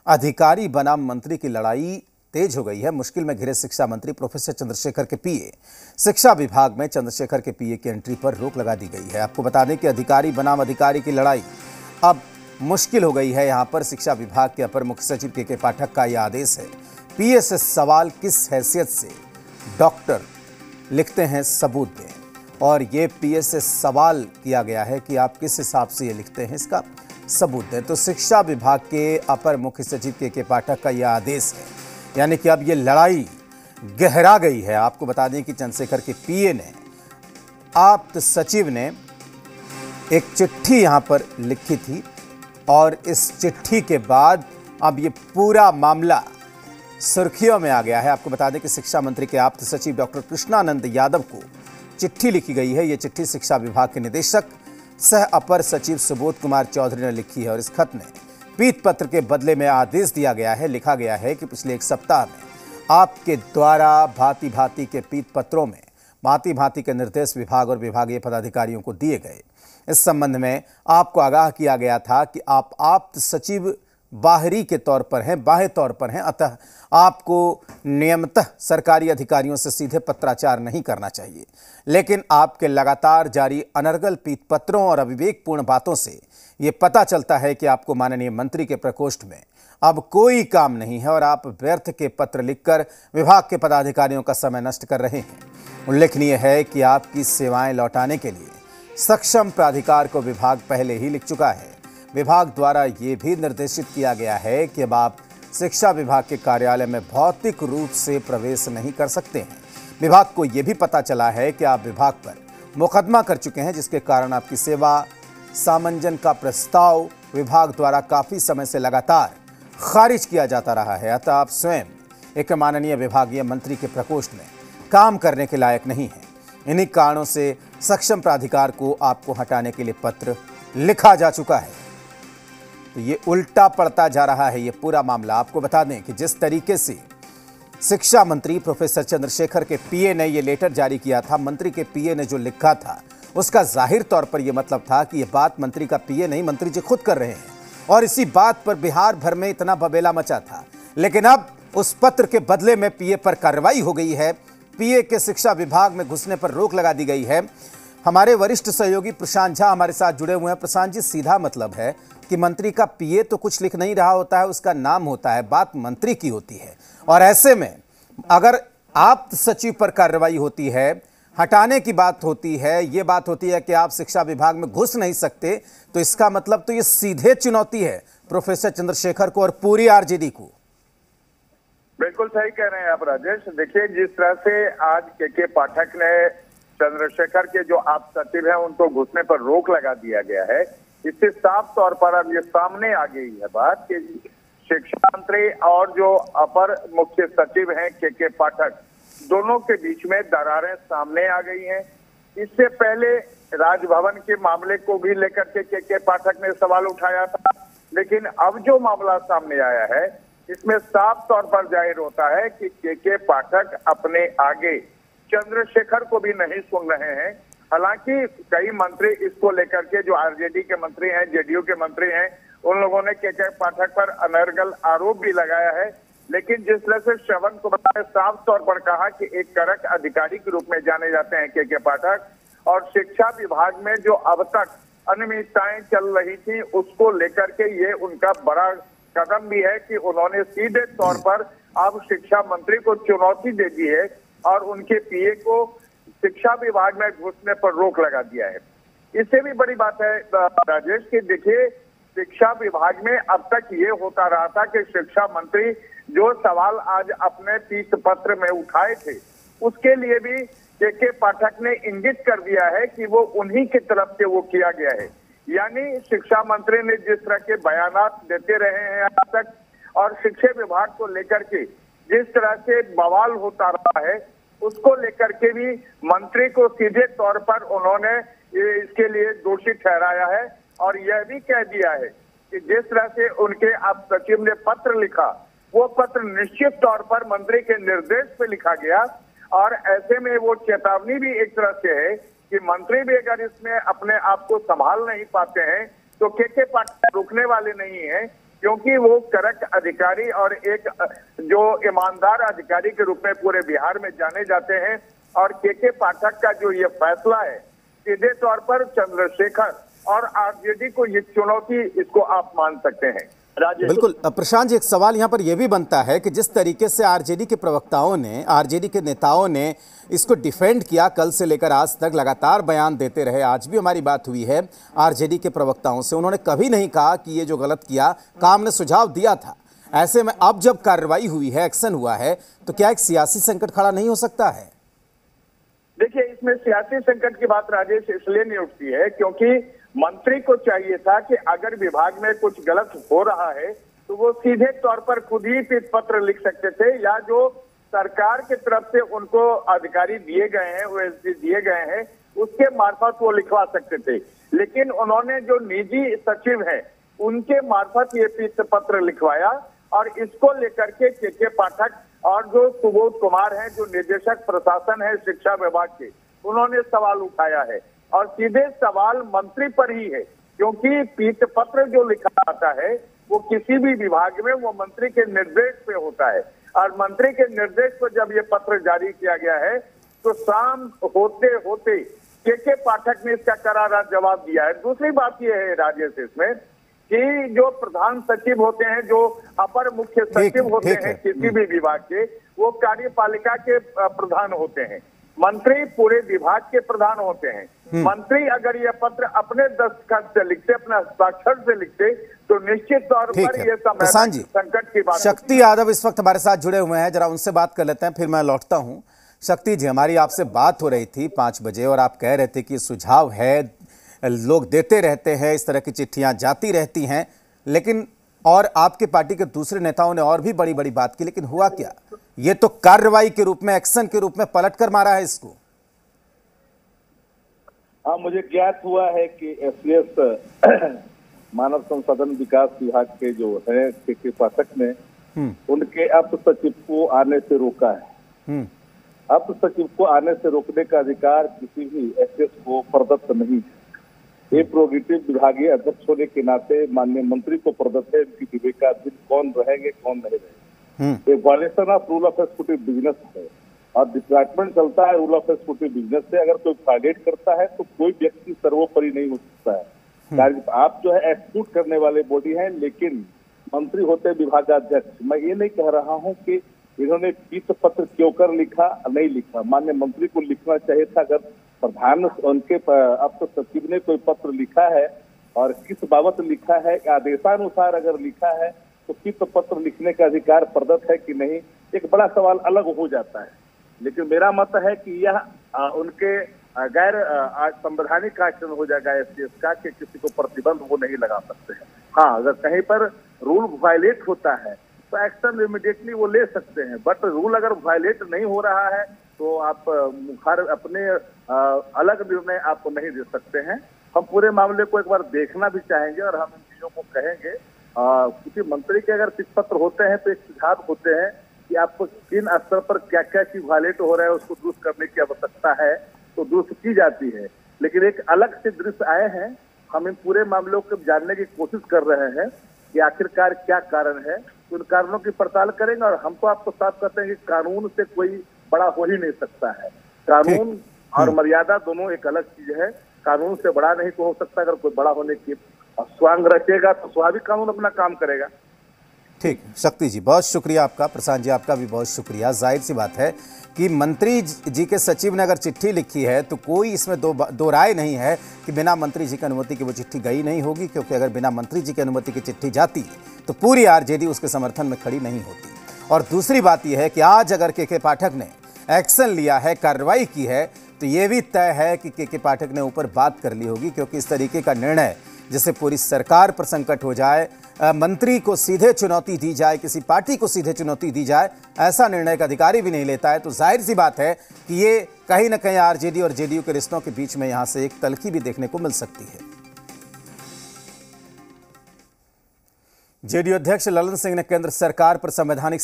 अधिकारी बनाम मंत्री की लड़ाई तेज हो गई है। मुश्किल में घिरे शिक्षा मंत्री प्रोफेसर चंद्रशेखर के पीए। शिक्षा विभाग में चंद्रशेखर के पीए की एंट्री पर रोक लगा दी गई है। आपको बता दें कि अधिकारी बनाम अधिकारी की लड़ाई अब मुश्किल हो गई है। यहां पर शिक्षा विभाग के अपर मुख्य सचिव के पाठक का यह आदेश है। पीए से सवाल किस हैसियत से डॉक्टर लिखते हैं, सबूत दें। और ये पीए से सवाल किया गया है कि आप किस हिसाब से ये लिखते हैं, इसका सबूत दें। तो शिक्षा विभाग के अपर मुख्य सचिव के पाठक का यह आदेश है, यानी कि अब ये लड़ाई गहरा गई है। आपको बता दें कि चंद्रशेखर के पीए ने, आप्त सचिव ने एक चिट्ठी यहां पर लिखी थी और इस चिट्ठी के बाद अब ये पूरा मामला सुर्खियों में आ गया है। आपको बता दें कि शिक्षा मंत्री के आप्त सचिव डॉक्टर कृष्णानंद यादव को चिट्ठी लिखी गई है। ये चिट्ठी शिक्षा विभाग के निदेशक सह अपर सचिव सुबोध कुमार चौधरी ने लिखी है और इस खत में पीत पत्र के बदले में आदेश दिया गया है। लिखा गया है कि पिछले एक सप्ताह में आपके द्वारा भांति भांति के पीत पत्रों में भांति भांति के निर्देश विभाग और विभागीय पदाधिकारियों को दिए गए। इस संबंध में आपको आगाह किया गया था कि आप आप्त सचिव बाहरी के तौर पर हैं, बाह्य तौर पर हैं, अतः आपको नियमतः सरकारी अधिकारियों से सीधे पत्राचार नहीं करना चाहिए। लेकिन आपके लगातार जारी अनर्गल पीत पत्रों और अविवेकपूर्ण बातों से ये पता चलता है कि आपको माननीय मंत्री के प्रकोष्ठ में अब कोई काम नहीं है और आप व्यर्थ के पत्र लिखकर विभाग के पदाधिकारियों का समय नष्ट कर रहे हैं। उल्लेखनीय है कि आपकी सेवाएं लौटाने के लिए सक्षम प्राधिकार को विभाग पहले ही लिख चुका है। विभाग द्वारा ये भी निर्देशित किया गया है कि अब आप शिक्षा विभाग के कार्यालय में भौतिक रूप से प्रवेश नहीं कर सकते हैं। विभाग को यह भी पता चला है कि आप विभाग पर मुकदमा कर चुके हैं, जिसके कारण आपकी सेवा सामंजन का प्रस्ताव विभाग द्वारा काफी समय से लगातार खारिज किया जाता रहा है। अतः आप स्वयं एक माननीय विभागीय मंत्री के प्रकोष्ठ में काम करने के लायक नहीं है। इन्हीं कारणों से सक्षम प्राधिकार को आपको हटाने के लिए पत्र लिखा जा चुका है। तो ये उल्टा पड़ता जा रहा है ये पूरा मामला। आपको बता दें कि जिस तरीके से शिक्षा मंत्री प्रोफेसर चंद्रशेखर के पीए ने ये लेटर जारी किया था, मंत्री के पीए ने जो लिखा था, उसका जाहिर तौर पर यह मतलब था कि यह बात मंत्री का पीए नहीं, मंत्री जी खुद कर रहे हैं। और इसी बात पर बिहार भर में इतना बबेला मचा था। लेकिन अब उस पत्र के बदले में पीए पर कार्रवाई हो गई है। पीए के शिक्षा विभाग में घुसने पर रोक लगा दी गई है। हमारे वरिष्ठ सहयोगी प्रशांत झा हमारे साथ जुड़े हुए हैं। प्रशांत जी, सीधा मतलब है कि मंत्री का पीए तो कुछ लिख नहीं रहा होता है, उसका नाम होता है, बात मंत्री की होती है। और ऐसे में अगर आप्त सचिव पर कार्रवाई होती है, हटाने की बात होती है, ये बात होती है कि आप शिक्षा विभाग में घुस नहीं सकते, तो इसका मतलब तो ये सीधे चुनौती है प्रोफेसर चंद्रशेखर को और पूरी आरजेडी को। बिल्कुल सही कह रहे हैं आप राजेश। देखिए, जिस तरह से आज के पाठक ने चंद्रशेखर के जो आप सचिव हैं उनको घुसने पर रोक लगा दिया गया है, इससे साफ तौर पर अब ये सामने आ गई है बात कि शिक्षा मंत्री और जो अपर मुख्य सचिव हैं के पाठक, दोनों के बीच में दरारें सामने आ गई हैं। इससे पहले राजभवन के मामले को भी लेकर के पाठक ने सवाल उठाया था, लेकिन अब जो मामला सामने आया है इसमें साफ तौर पर जाहिर होता है कि के पाठक अपने आगे चंद्रशेखर को भी नहीं सुन रहे हैं। हालांकि कई मंत्री इसको लेकर के, जो आरजेडी के मंत्री हैं, जेडीयू के मंत्री हैं, उन लोगों ने के पाठक पर अनर्गल आरोप भी लगाया है। लेकिन जिस तरह से श्रवण कुमार ने साफ तौर पर कहा कि एक कड़क अधिकारी के रूप में जाने जाते हैं के पाठक, और शिक्षा विभाग में जो अब तक अनियमितताएं चल रही थी उसको लेकर के ये उनका बड़ा कदम भी है कि उन्होंने सीधे तौर पर अब शिक्षा मंत्री को चुनौती दे दी है और उनके पीए को शिक्षा विभाग में घुसने पर रोक लगा दिया है। इससे भी बड़ी बात है राजेश कि देखिए, शिक्षा विभाग में अब तक ये होता रहा था कि शिक्षा मंत्री जो सवाल आज अपने पीत पत्र में उठाए थे, उसके लिए भी के पाठक ने इंगित कर दिया है कि वो उन्हीं की तरफ से वो किया गया है। यानी शिक्षा मंत्री ने जिस तरह के बयानात देते रहे हैं आज तक और शिक्षा विभाग को लेकर के जिस तरह से बवाल होता रहा है, उसको लेकर के भी मंत्री को सीधे तौर पर उन्होंने इसके लिए दोषी ठहराया है और यह भी कह दिया है कि जिस तरह से उनके आप सचिव ने पत्र लिखा, वो पत्र निश्चित तौर पर मंत्री के निर्देश पे लिखा गया और ऐसे में वो चेतावनी भी एक तरह से है कि मंत्री भी अगर इसमें अपने आप को संभाल नहीं पाते हैं तो के पाठक रुकने वाले नहीं है। क्योंकि वो कड़क अधिकारी और एक जो ईमानदार अधिकारी के रूप में पूरे बिहार में जाने जाते हैं। और के पाठक का जो ये फैसला है, सीधे तौर पर चंद्रशेखर और आरजेडी को ये चुनौती, इसको आप मान सकते हैं। बिल्कुल प्रशांत जी, एक सवाल यहाँ पर यह भी बनता है कि जिस तरीके से आरजेडी के प्रवक्ताओं ने, आरजेडी के नेताओं ने इसको डिफेंड किया, कल से लेकर आज तक लगातार बयान देते रहे। आज भी हमारी बात हुई है आरजेडी के प्रवक्ताओं से, उन्होंने कभी नहीं कहा कि ये जो गलत किया, काम ने सुझाव दिया था। ऐसे में अब जब कार्रवाई हुई है, एक्शन हुआ है, तो क्या एक सियासी संकट खड़ा नहीं हो सकता है? देखिए, इसमें सियासी संकट की बात राजेश इसलिए नहीं उठती है क्योंकि मंत्री को चाहिए था कि अगर विभाग में कुछ गलत हो रहा है तो वो सीधे तौर पर खुद ही पत्र लिख सकते थे, या जो सरकार की तरफ से उनको अधिकारी दिए गए हैं, ओएसडी दिए गए हैं, उसके मार्फत वो लिखवा सकते थे। लेकिन उन्होंने जो निजी सचिव है उनके मार्फत ये पत्र लिखवाया, और इसको लेकर के पाठक और जो सुबोध कुमार हैं, जो निदेशक प्रशासन है शिक्षा विभाग के, उन्होंने सवाल उठाया है। और सीधे सवाल मंत्री पर ही है, क्योंकि पीठ पत्र जो लिखा जाता है वो किसी भी विभाग में वो मंत्री के निर्देश पे होता है। और मंत्री के निर्देश पर जब ये पत्र जारी किया गया है तो शाम होते होते के पाठक ने इसका करारा जवाब दिया है। दूसरी बात ये है राजेश इसमें कि जो प्रधान सचिव होते हैं, जो अपर मुख्य सचिव होते हैं किसी भी विभाग के, वो कार्यपालिका के प्रधान होते हैं। मंत्री पूरे विभाग के प्रधान होते हैं। मंत्री अगर ये पत्र अपने दस्तखत से लिखते, अपने हस्ताक्षर से लिखते, तो निश्चित तौर पर ये संकट की बात। शक्ति यादव इस वक्त हमारे साथ जुड़े हुए हैं, जरा उनसे बात कर लेते हैं, फिर मैं लौटता हूं। शक्ति जी, हमारी आपसे बात हो रही थी 5 बजे और आप कह रहे थे कि सुझाव है, लोग देते रहते हैं, इस तरह की चिट्ठियां जाती रहती हैं, लेकिन और आपके पार्टी के दूसरे नेताओं ने और भी बड़ी बड़ी बात की, लेकिन हुआ क्या? ये तो कार्रवाई के रूप में, एक्शन के रूप में पलट कर मारा है इसको। हाँ, मुझे ज्ञात हुआ है कि एससीएस मानव संसाधन विकास विभाग के जो है के पाठक ने उनके अपर सचिव को आने से रोका है। अपर सचिव को आने से रोकने का अधिकार किसी भी एससीएस को प्रदत्त नहीं है। ये प्रोगेटिव विभागीय अध्यक्ष होने के नाते माननीय मंत्री को प्रदत्त है, इनकी विवेकाधीन कौन रहेंगे कौन नहीं रहेंगे। ये violation of rule of executive business है और डिपार्टमेंट चलता है रूल ऑफ एक्जीक्यूटिव बिजनेस से। अगर कोई वायलेट करता है तो कोई व्यक्ति सर्वोपरि नहीं हो सकता है। आप जो है एक्जीक्यूट करने वाले बॉडी हैं, लेकिन मंत्री होते विभागाध्यक्ष। मैं ये नहीं कह रहा हूँ कि इन्होंने पीठ पत्र क्यों कर लिखा, नहीं लिखा। माननीय मंत्री को लिखना चाहिए था। अगर प्रधान उनके अपर सचिव ने कोई पत्र लिखा है और किस बाबत लिखा है, आदेशानुसार अगर लिखा है तो पीठ पत्र लिखने का अधिकार प्रदत्त है कि नहीं, एक बड़ा सवाल अलग हो जाता है। लेकिन मेरा मत है कि यह उनके गैर संवैधानिक आचरण हो जाएगा एससीएस का, कि किसी को प्रतिबंध वो नहीं लगा सकते हैं। हाँ, अगर कहीं पर रूल वायलेट होता है तो एक्शन इमीडिएटली वो ले सकते हैं, बट रूल अगर वायलेट नहीं हो रहा है तो आप अपने अलग निर्णय आपको नहीं दे सकते हैं। हम पूरे मामले को एक बार देखना भी चाहेंगे और हम इन चीजों को कहेंगे। क्योंकि मंत्री के अगर पीठ पत्र होते हैं तो एक सुझाव होते हैं कि आपको किन स्तर पर क्या क्या चीज वायलेट हो रहा है, उसको दुरुस्त करने की आवश्यकता है तो दुरुस्त की जाती है। लेकिन एक अलग से दृश्य आए हैं, हम इन पूरे मामलों को जानने की कोशिश कर रहे हैं कि आखिरकार क्या कारण है। उन कारणों की पड़ताल करेंगे और हम तो आपको साफ कहते हैं कि कानून से कोई बड़ा हो ही नहीं सकता है। कानून और मर्यादा दोनों एक अलग चीज है। कानून से बड़ा नहीं तो हो सकता। अगर कोई बड़ा होने की स्वांग रचेगा तो स्वाभाविक कानून अपना काम करेगा। ठीक, शक्ति जी बहुत शुक्रिया आपका, प्रशांत जी आपका भी बहुत शुक्रिया। जाहिर सी बात है कि मंत्री जी के सचिव ने अगर चिट्ठी लिखी है तो कोई इसमें दो राय नहीं है कि बिना मंत्री जी की अनुमति की वो चिट्ठी गई नहीं होगी, क्योंकि अगर बिना मंत्री जी की अनुमति की चिट्ठी जाती तो पूरी आरजेडी उसके समर्थन में खड़ी नहीं होती। और दूसरी बात यह है कि आज अगर के पाठक ने एक्शन लिया है, कार्रवाई की है, तो ये भी तय है कि के पाठक ने ऊपर बात कर ली होगी, क्योंकि इस तरीके का निर्णय जिससे पूरी सरकार पर संकट हो जाए, मंत्री को सीधे चुनौती दी जाए, किसी पार्टी को सीधे चुनौती दी जाए, ऐसा निर्णय का अधिकारी भी नहीं लेता है। तो जाहिर सी बात है कि ये कहीं ना कहीं आरजेडी और जेडीयू के रिश्तों के बीच में यहां से एक तल्खी भी देखने को मिल सकती है। जेडीयू अध्यक्ष ललन सिंह ने केंद्र सरकार पर संवैधानिक